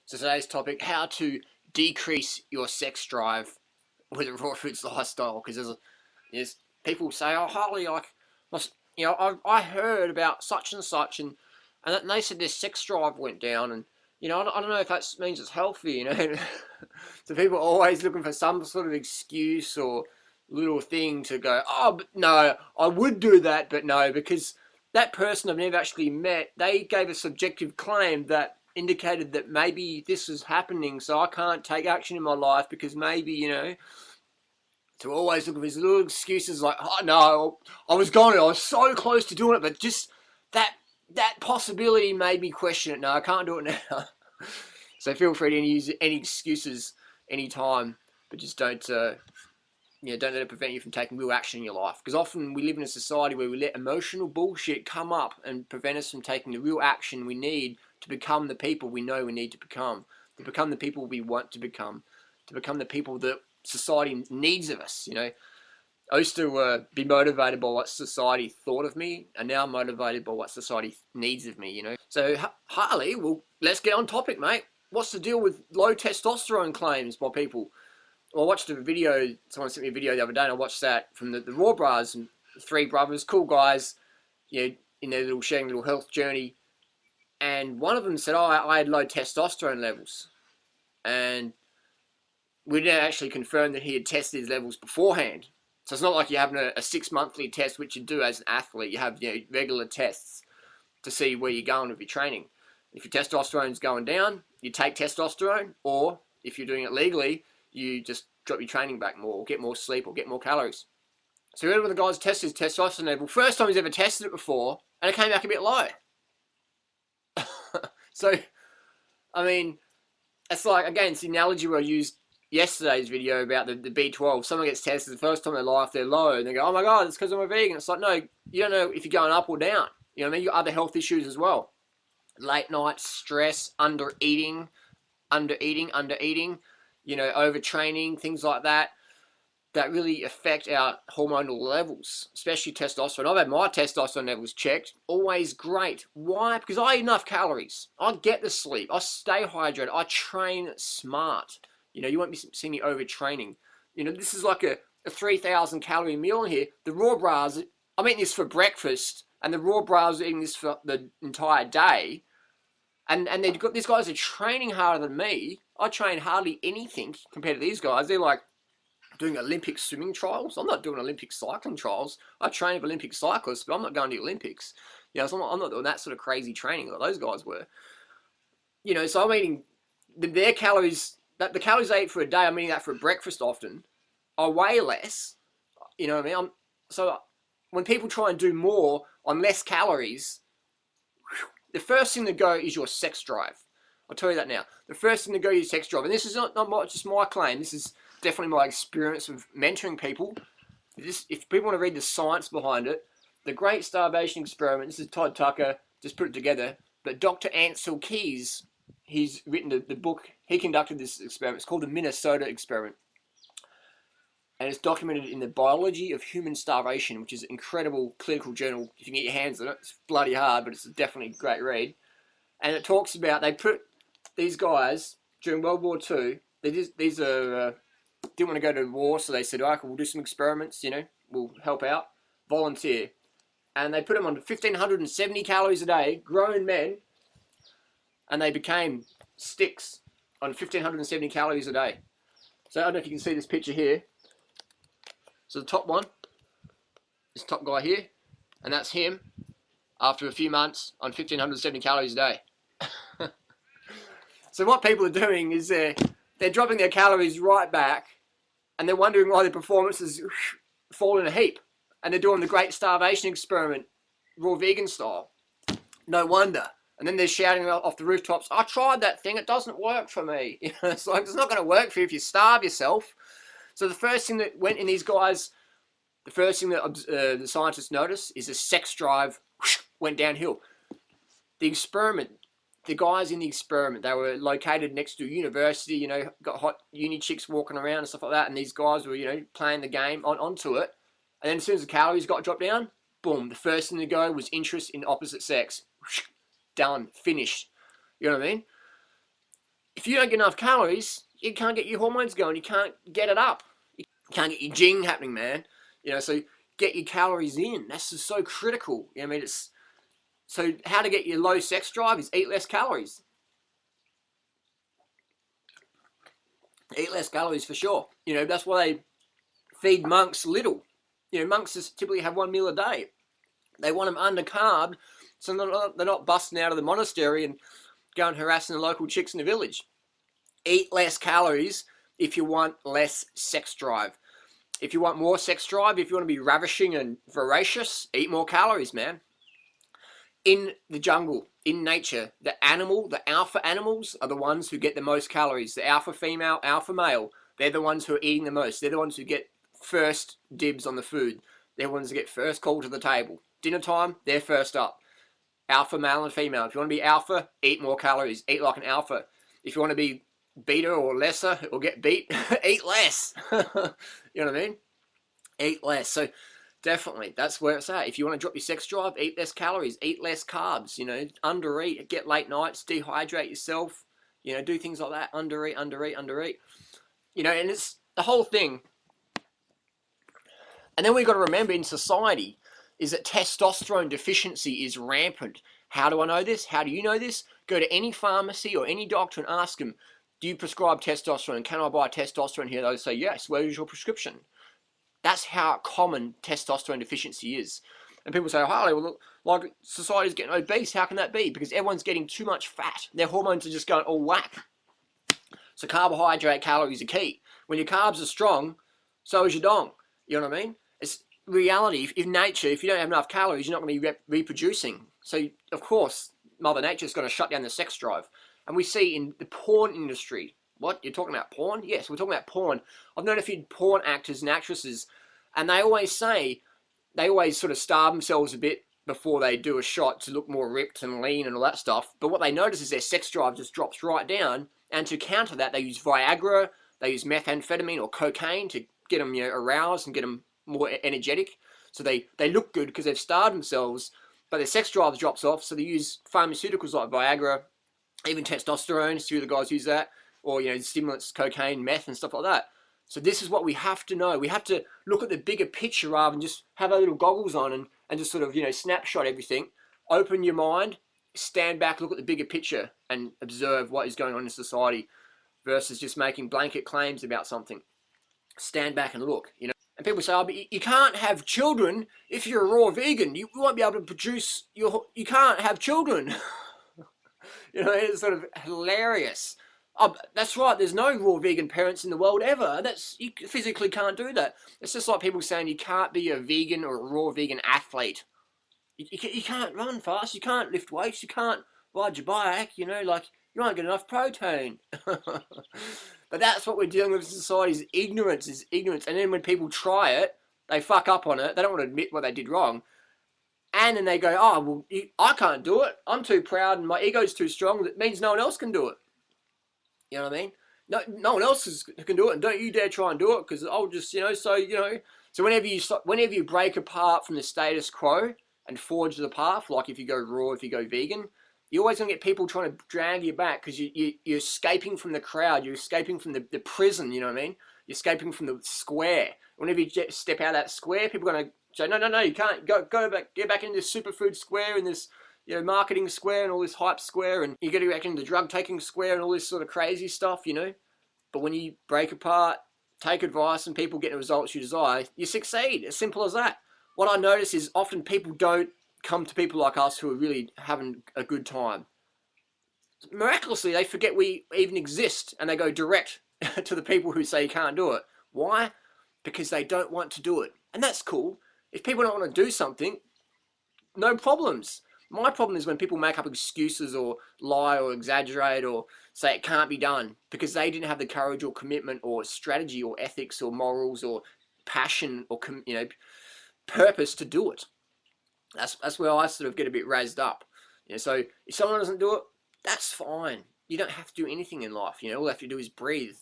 So today's topic, how to decrease your sex drive with a raw foods lifestyle. Because there's people say, oh, Harley, like, I heard about such and such, and they said their sex drive went down, and I don't know if that means it's healthy, So people are always looking for some sort of excuse or little thing to go, oh, but no, I would do that, but no, because that person I've never actually met, they gave a subjective claim that indicated that maybe this is happening, so I can't take action in my life because maybe, to always look for these little excuses like, oh no, I was so close to doing it, but just that possibility made me question it. No, I can't do it now. So feel free to use any excuses anytime, but just don't let it prevent you from taking real action in your life. Because often we live in a society where we let emotional bullshit come up and prevent us from taking the real action we need to become the people we know we need to become the people we want to become the people that society needs of us. I used to be motivated by what society thought of me, and now I'm motivated by what society needs of me. So Harley, well, let's get on topic, mate. What's the deal with low testosterone claims by people? Well, I watched a video, someone sent me a video the other day, and I watched that from the Raw Bras, and three brothers, cool guys, in their little sharing little health journey. And one of them said, oh, I had low testosterone levels. And we didn't actually confirm that he had tested his levels beforehand. So it's not like you're having a 6-monthly test, which you do as an athlete. You have regular tests to see where you're going with your training. If your testosterone's going down, you take testosterone, or if you're doing it legally, you just drop your training back more, or get more sleep, or get more calories. So one of the guys tested his testosterone level. First time he's ever tested it before, and it came back a bit low. So, I mean, it's like, again, it's the analogy where I used yesterday's video about the B12. Someone gets tested the first time in their life, they're low, and they go, oh my God, it's because I'm a vegan. It's like, no, you don't know if you're going up or down. You know what I mean? You've got other health issues as well. Late night stress, undereating, overtraining, things like that really affect our hormonal levels, especially testosterone. I've had my testosterone levels checked, always great. Why? Because I eat enough calories. I get the sleep. I stay hydrated. I train smart. You won't be seeing me overtraining. This is like a 3,000 calorie meal in here. The Raw Bras, I'm eating this for breakfast, and the Raw Bras are eating this for the entire day. And these guys are training harder than me. I train hardly anything compared to these guys. They're like doing Olympic swimming trials. I'm not doing Olympic cycling trials. I train with Olympic cyclists, but I'm not going to the Olympics. So I'm not doing that sort of crazy training like those guys were. So I'm eating their calories. The calories I eat for a day, I'm eating that for breakfast often. I weigh less. You know what I mean? So when people try and do more on less calories, the first thing to go is your sex drive. I'll tell you that now. The first thing to go is your sex drive. And this is not just my claim. This is definitely my experience with mentoring people. If people want to read the science behind it, the Great Starvation Experiment, this is Todd Tucker, just put it together. But Dr. Ansel Keys, he's written the book. He conducted this experiment. It's called the Minnesota Experiment. And it's documented in the Biology of Human Starvation, which is an incredible clinical journal. If you can get your hands on it, it's bloody hard, but it's definitely a great read. And it talks about, they put these guys during World War II, these are didn't want to go to war, so they said, all right, we'll do some experiments, we'll help out, volunteer. And they put them on 1,570 calories a day, grown men, and they became sticks on 1,570 calories a day. So I don't know if you can see this picture here. So the top one, this top guy here, and that's him after a few months on 1,570 calories a day. So what people are doing is they're dropping their calories right back, and they're wondering why their performances fall in a heap. And they're doing the Great Starvation Experiment, raw vegan style. No wonder. And then they're shouting off the rooftops, I tried that thing, it doesn't work for me. It's like, it's not going to work for you if you starve yourself. So the first thing that went in these guys, the first thing that the scientists noticed is the sex drive went downhill. The experiment, the guys in the experiment, they were located next to a university, got hot uni chicks walking around and stuff like that, and these guys were, playing the game onto it. And then as soon as the calories got dropped down, boom, the first thing to go was interest in opposite sex. Done, finished. You know what I mean? if you don't get enough calories, you can't get your hormones going. You can't get it up. You can't get your jing happening, man. You know, so get your calories in. That's just so critical. I mean, it's so how to get your low sex drive is eat less calories. Eat less calories for sure. You know, that's why they feed monks little. You know, monks just typically have 1 meal a day. They want them under-carbed, so they're not busting out of the monastery and going harassing the local chicks in the village. Eat less calories if you want less sex drive. If you want more sex drive, if you want to be ravishing and voracious, eat more calories, man. In the jungle, in nature, the alpha animals are the ones who get the most calories. The alpha female, alpha male, they're the ones who are eating the most. They're the ones who get first dibs on the food. They're the ones who get first call to the table. Dinner time, they're first up. Alpha male and female. If you want to be alpha, eat more calories. Eat like an alpha. If you want to be beta or lesser or get beat, eat less. You know what I mean? Eat less. So definitely, that's where it's at. If you want to drop your sex drive, eat less calories, eat less carbs, you know, undereat, get late nights, dehydrate yourself, you know, do things like that, undereat. You know, and it's the whole thing. And then we've got to remember in society is that testosterone deficiency is rampant. How do I know this? How do you know this? Go to any pharmacy or any doctor and ask them, do you prescribe testosterone? Can I buy testosterone here? They'll say, yes. Where is your prescription? That's how common testosterone deficiency is. And people say, Harley, well, look, like society's getting obese. How can that be? Because everyone's getting too much fat. Their hormones are just going all whack. So carbohydrate, calories are key. When your carbs are strong, so is your dong. You know what I mean? It's reality. In nature, if you don't have enough calories, you're not going to be reproducing. So, of course, Mother Nature's going to shut down the sex drive. And we see in the porn industry, what? You're talking about porn? Yes, we're talking about porn. I've known a few porn actors and actresses, and they always sort of starve themselves a bit before they do a shot to look more ripped and lean and all that stuff. But what they notice is their sex drive just drops right down. And to counter that, they use Viagra, they use methamphetamine or cocaine to get them, you know, aroused and get them more energetic. So they look good because they've starved themselves, but their sex drive drops off. So they use pharmaceuticals like Viagra, even testosterone. A few of the guys use that, or, you know, stimulants, cocaine, meth, and stuff like that. So this is what we have to know. We have to look at the bigger picture rather than just have our little goggles on and just sort of, you know, snapshot everything. Open your mind, stand back, look at the bigger picture and observe what is going on in society versus just making blanket claims about something. Stand back and look, you know. And people say, oh, but you can't have children if you're a raw vegan. You won't be able to produce you can't have children. You know, it's sort of hilarious. Oh, that's right, there's no raw vegan parents in the world ever. You physically can't do that. It's just like people saying you can't be a vegan or a raw vegan athlete. You can't run fast, you can't lift weights, you can't ride your bike, you know, like, you won't get enough protein. But that's what we're dealing with in society is ignorance. And then when people try it, they fuck up on it. They don't want to admit what they did wrong. And then they go, oh, well, I can't do it. I'm too proud and my ego's too strong. That means no one else can do it. You know what I mean? No one else can do it, and don't you dare try and do it, because I'll just, you know, so whenever you break apart from the status quo and forge the path, like if you go raw, if you go vegan, you're always going to get people trying to drag you back because you're escaping from the crowd, you're escaping from the prison, you know what I mean? You're escaping from the square. Whenever you step out of that square, people are going to say, no, you can't, get back into this superfood square and this, you know, marketing square and all this hype square, and you get back into the drug taking square and all this sort of crazy stuff, you know? But when you break apart, take advice, and people get the results you desire, you succeed. As simple as that. What I notice is often people don't come to people like us who are really having a good time. Miraculously, they forget we even exist, and they go direct to the people who say you can't do it. Why? Because they don't want to do it. And that's cool. If people don't want to do something, no problems. My problem is when people make up excuses or lie or exaggerate or say it can't be done because they didn't have the courage or commitment or strategy or ethics or morals or passion or, you know, purpose to do it. That's where I sort of get a bit raised up. You know, so if someone doesn't do it, that's fine. You don't have to do anything in life. You know, all you have to do is breathe.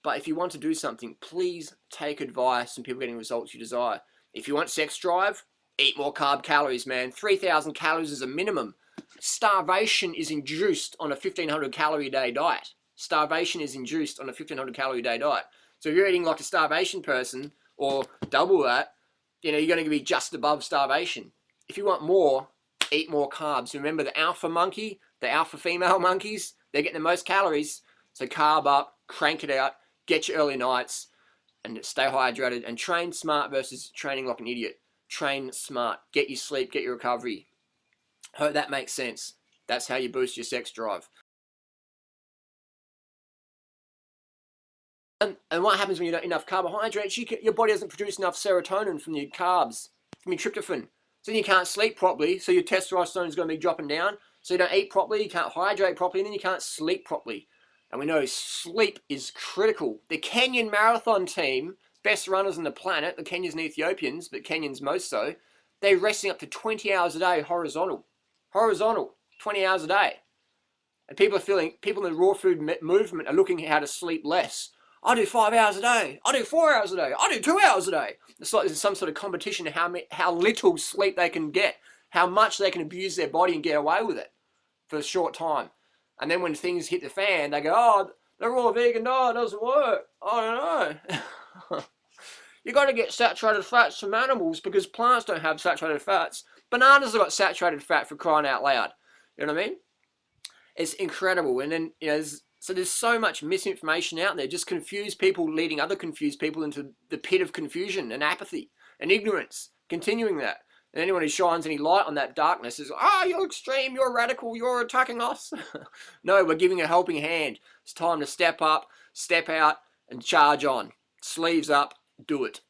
But if you want to do something, please take advice from people getting results you desire. If you want sex drive, eat more carb calories, man. 3,000 calories is a minimum. Starvation is induced on a 1,500 calorie a day diet. starvation is induced on a 1500 calorie a day diet. So if you're eating like a starvation person or double that, you know, you're going to be just above starvation. If you want more, eat more carbs. Remember the alpha monkey, the alpha female monkeys, they're getting the most calories. So carb up, crank it out, get your early nights, and stay hydrated, and train smart versus training like an idiot. Train smart. Get your sleep, get your recovery. Hope that makes sense. That's how you boost your sex drive. And what happens when you don't eat enough carbohydrates? Your body doesn't produce enough serotonin from your carbs, from your tryptophan. So then you can't sleep properly, so your testosterone is going to be dropping down. So you don't eat properly, you can't hydrate properly, and then you can't sleep properly. And we know sleep is critical. The Kenyan marathon team, best runners on the planet, the Kenyans and Ethiopians, but Kenyans most so, they're resting up to 20 hours a day horizontal. Horizontal, 20 hours a day. And people in the raw food movement are looking at how to sleep less. I do 5 hours a day. I do 4 hours a day. I do 2 hours a day. It's like there's some sort of competition in how little sleep they can get, how much they can abuse their body and get away with it for a short time. And then when things hit the fan, they go, oh, the raw vegan diet doesn't work. I don't know. You got to get saturated fats from animals because plants don't have saturated fats. Bananas have got saturated fat, for crying out loud. You know what I mean? It's incredible. And then, you know, there's so much misinformation out there. Just confuse people, leading other confused people into the pit of confusion and apathy and ignorance. Continuing that. And anyone who shines any light on that darkness is, oh, you're extreme, you're radical, you're attacking us. No, we're giving a helping hand. It's time to step up, step out, and charge on. Sleeves up, do it.